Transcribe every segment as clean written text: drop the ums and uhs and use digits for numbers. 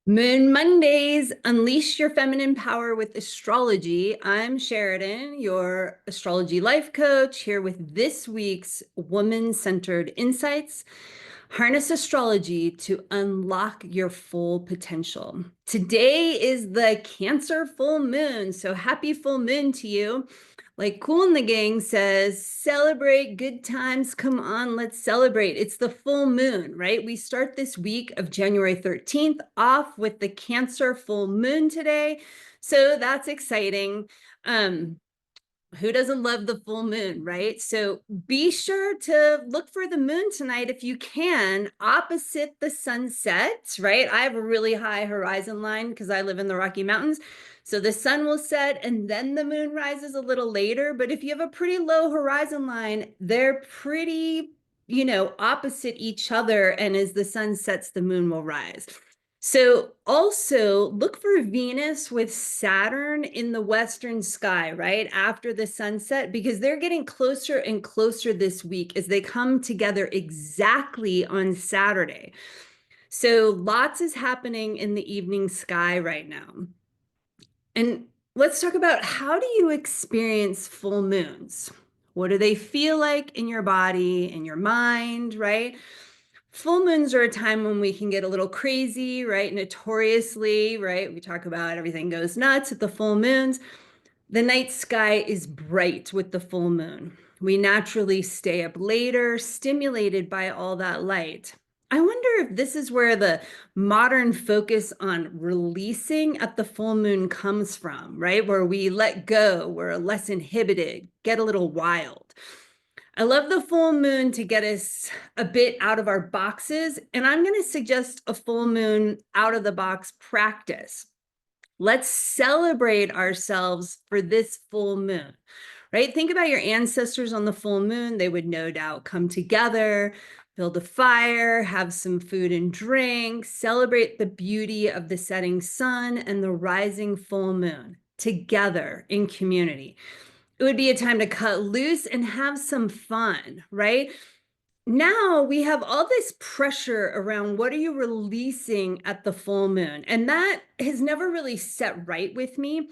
Moon Mondays, unleash your feminine power with astrology. I'm Sheridan, your astrology life coach, here with this week's woman-centered insights. Harness astrology to unlock your full potential. Today is the Cancer full moon, so happy full moon to you. Like Cool in the Gang says, celebrate good times. Come on, let's celebrate. It's the full moon, right? We start this week of January 13th off with the Cancer full moon today. So that's exciting. Who doesn't love the full moon, right? So be sure to look for the moon tonight if you can, opposite the sunset, right? I have a really high horizon line because I live in the Rocky Mountains. So the sun will set and then the moon rises a little later. But if you have a pretty low horizon line, they're pretty, opposite each other. And as the sun sets, the moon will rise. So also look for Venus with Saturn in the western sky, right after the sunset, because they're getting closer and closer this week as they come together exactly on Saturday. So lots is happening in the evening sky right now. And let's talk about, how do you experience full moons? What do they feel like in your body, in your mind, right? Full moons are a time when we can get a little crazy, right? Notoriously, right? We talk about everything goes nuts at the full moons. The night sky is bright with the full moon. We naturally stay up later, stimulated by all that light. I wonder if this is where the modern focus on releasing at the full moon comes from, right? Where we let go, we're less inhibited, get a little wild. I love the full moon to get us a bit out of our boxes, and I'm going to suggest a full moon out of the box practice. Let's celebrate ourselves for this full moon, right? Think about your ancestors on the full moon. They would no doubt come together, build a fire, have some food and drink, celebrate the beauty of the setting sun and the rising full moon together in community. It would be a time to cut loose and have some fun, right? Now we have all this pressure around, what are you releasing at the full moon? And that has never really set right with me.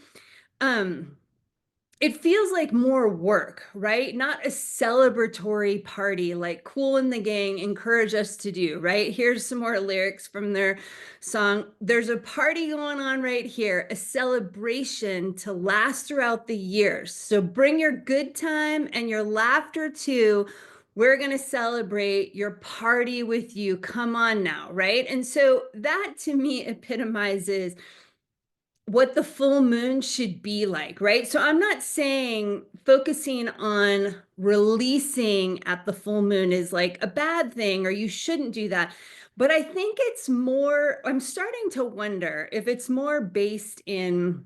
It feels like more work, right? Not a celebratory party like Cool in the Gang encourage us to do, right? Here's some more lyrics from their song. There's a party going on right here, a celebration to last throughout the years. So bring your good time and your laughter too. We're going to celebrate your party with you. Come on now, right? And so that to me epitomizes what the full moon should be like, right? So I'm not saying focusing on releasing at the full moon is like a bad thing or you shouldn't do that. But I think it's more, I'm starting to wonder if it's more based in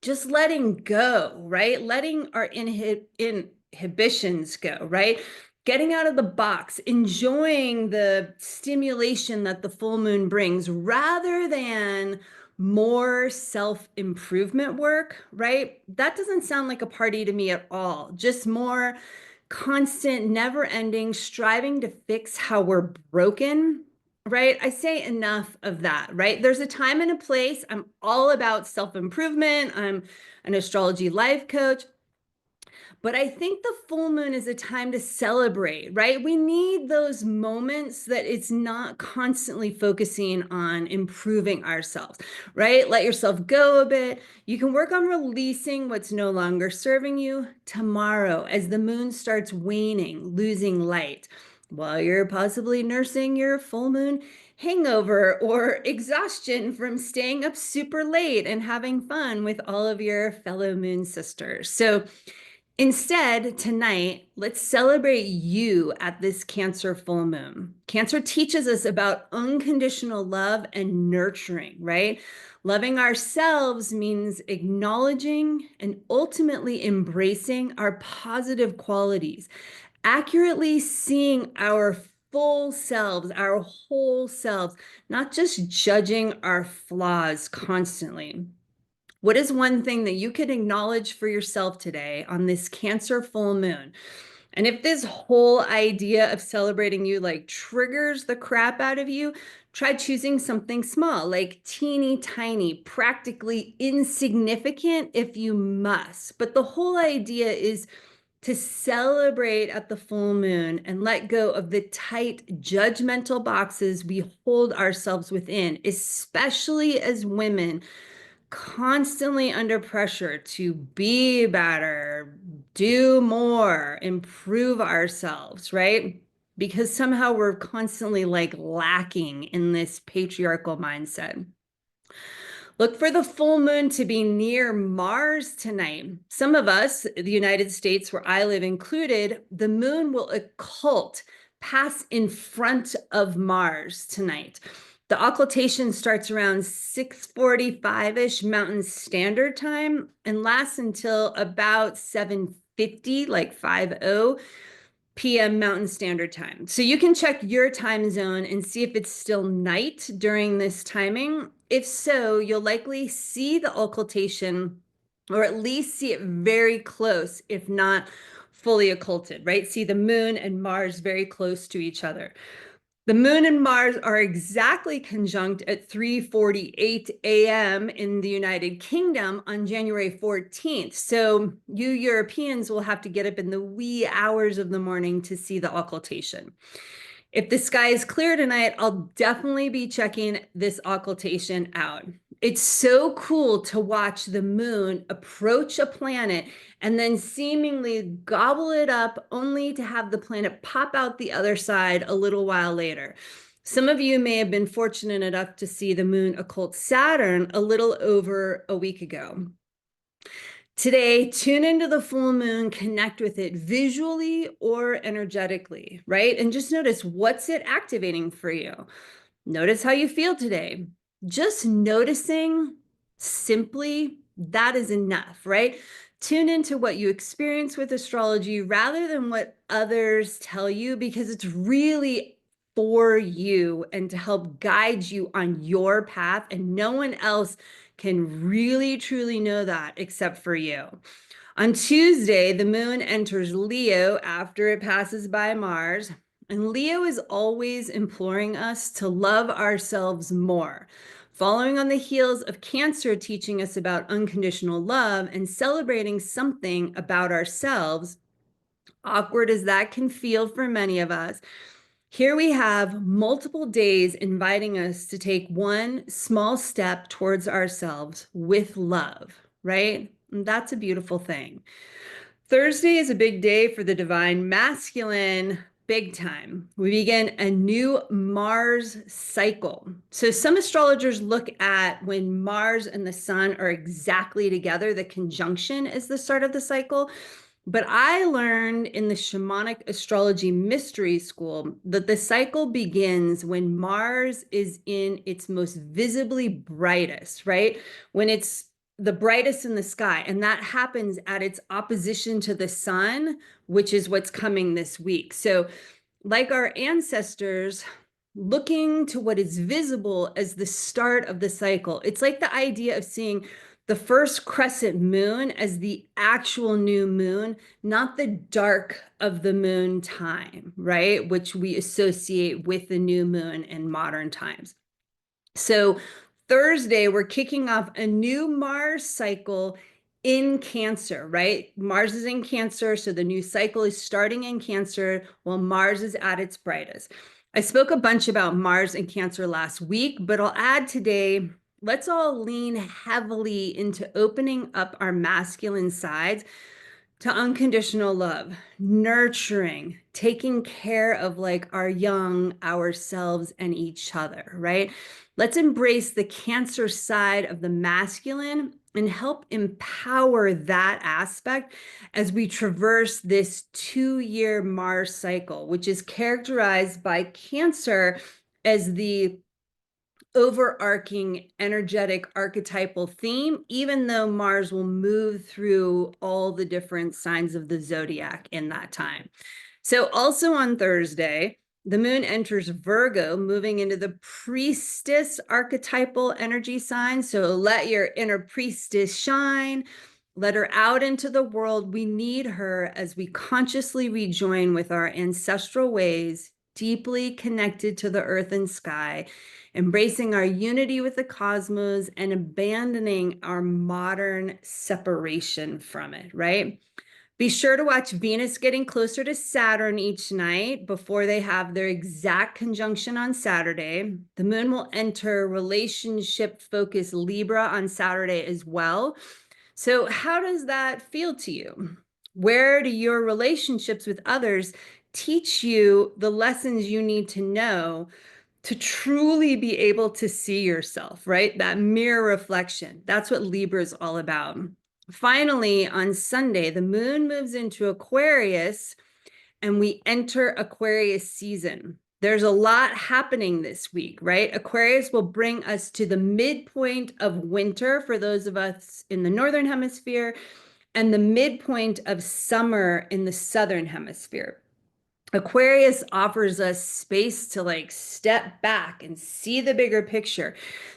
just letting go, right? Letting our inhibitions go, right? Getting out of the box, enjoying the stimulation that the full moon brings rather than more self-improvement work, right? That doesn't sound like a party to me at all. Just more constant, never-ending striving to fix how we're broken, right? I say enough of that, right? There's a time and a place. I'm all about self-improvement. I'm an astrology life coach. But I think the full moon is a time to celebrate, right? We need those moments that it's not constantly focusing on improving ourselves, right? Let yourself go a bit. You can work on releasing what's no longer serving you tomorrow as the moon starts waning, losing light, while you're possibly nursing your full moon hangover or exhaustion from staying up super late and having fun with all of your fellow moon sisters. So instead, tonight, let's celebrate you at this Cancer full moon. Cancer teaches us about unconditional love and nurturing, right? Loving ourselves means acknowledging and ultimately embracing our positive qualities, accurately seeing our full selves, our whole selves, not just judging our flaws constantly. What is one thing that you could acknowledge for yourself today on this Cancer full moon? And if this whole idea of celebrating you like triggers the crap out of you, try choosing something small, like teeny tiny, practically insignificant if you must. But the whole idea is to celebrate at the full moon and let go of the tight, judgmental boxes we hold ourselves within, especially as women, constantly under pressure to be better, do more, improve ourselves, right? Because somehow we're constantly like lacking in this patriarchal mindset. Look for the full moon to be near Mars tonight. Some of us, the United States, where I live included, the moon will occult, pass in front of Mars tonight. The occultation starts around 6:45-ish Mountain Standard Time and lasts until about 7:50, like 50 p.m. Mountain Standard Time. So you can check your time zone and see if it's still night during this timing. If so, you'll likely see the occultation, or at least see it very close, if not fully occulted, right? See the moon and Mars very close to each other. The moon and Mars are exactly conjunct at 3:48 a.m. in the United Kingdom on January 14th. So you Europeans will have to get up in the wee hours of the morning to see the occultation. If the sky is clear tonight, I'll definitely be checking this occultation out. It's so cool to watch the moon approach a planet and then seemingly gobble it up, only to have the planet pop out the other side a little while later. Some of you may have been fortunate enough to see the moon occult Saturn a little over a week ago. Today, tune into the full moon, connect with it visually or energetically, right? And just notice, what's it activating for you? Notice how you feel today. Just noticing simply, that is enough, right? Tune into what you experience with astrology rather than what others tell you, because it's really for you and to help guide you on your path, and no one else can really truly know that except for you. On Tuesday, the moon enters Leo after it passes by Mars, and Leo is always imploring us to love ourselves more. Following on the heels of Cancer teaching us about unconditional love and celebrating something about ourselves, awkward as that can feel for many of us, here we have multiple days inviting us to take one small step towards ourselves with love, right? And that's a beautiful thing. Thursday is a big day for the divine masculine, big time. We begin a new Mars cycle. So some astrologers look at when Mars and the sun are exactly together, the conjunction is the start of the cycle. But I learned in the Shamanic Astrology Mystery School that the cycle begins when Mars is in its most visibly brightest, right? When it's the brightest in the sky. And that happens at its opposition to the sun, which is what's coming this week. So, like our ancestors, looking to what is visible as the start of the cycle, it's like the idea of seeing the first crescent moon as the actual new moon, not the dark of the moon time, right? Which we associate with the new moon in modern times. So Thursday, we're kicking off a new Mars cycle in Cancer, right? Mars is in Cancer, so the new cycle is starting in Cancer while Mars is at its brightest. I spoke a bunch about Mars and Cancer last week, but I'll add today, let's all lean heavily into opening up our masculine sides to unconditional love, nurturing, taking care of like our young, ourselves, and each other, right? Let's embrace the Cancer side of the masculine and help empower that aspect as we traverse this 2-year Mars cycle, which is characterized by Cancer as the overarching energetic archetypal theme, even though Mars will move through all the different signs of the zodiac in that time. So also on Thursday, the moon enters Virgo, moving into the priestess archetypal energy sign. So let your inner priestess shine. Let her out into the world. We need her as we consciously rejoin with our ancestral ways, deeply connected to the earth and sky, embracing our unity with the cosmos and abandoning our modern separation from it, right? Be sure to watch Venus getting closer to Saturn each night before they have their exact conjunction on Saturday. The moon will enter relationship focused Libra on Saturday as well. So, how does that feel to you? Where do your relationships with others teach you the lessons you need to know to truly be able to see yourself, right? That mirror reflection. That's what Libra is all about. Finally, on Sunday, the moon moves into Aquarius and we enter Aquarius season. There's a lot happening this week, right? Aquarius will bring us to the midpoint of winter for those of us in the Northern Hemisphere and the midpoint of summer in the Southern Hemisphere. Aquarius offers us space to like step back and see the bigger picture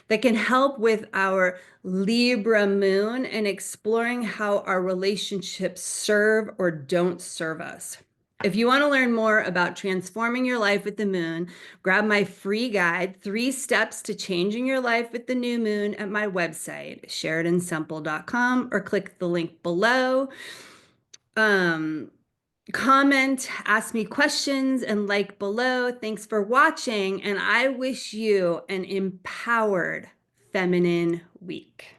that can help with our Libra moon and exploring how our relationships serve or don't serve us. If you want to learn more about transforming your life with the moon, grab my free guide, 3 Steps to Changing Your Life with the New Moon at my website, sheridansemple.com, or click the link below. Comment, ask me questions, and like below. Thanks for watching, and I wish you an empowered feminine week.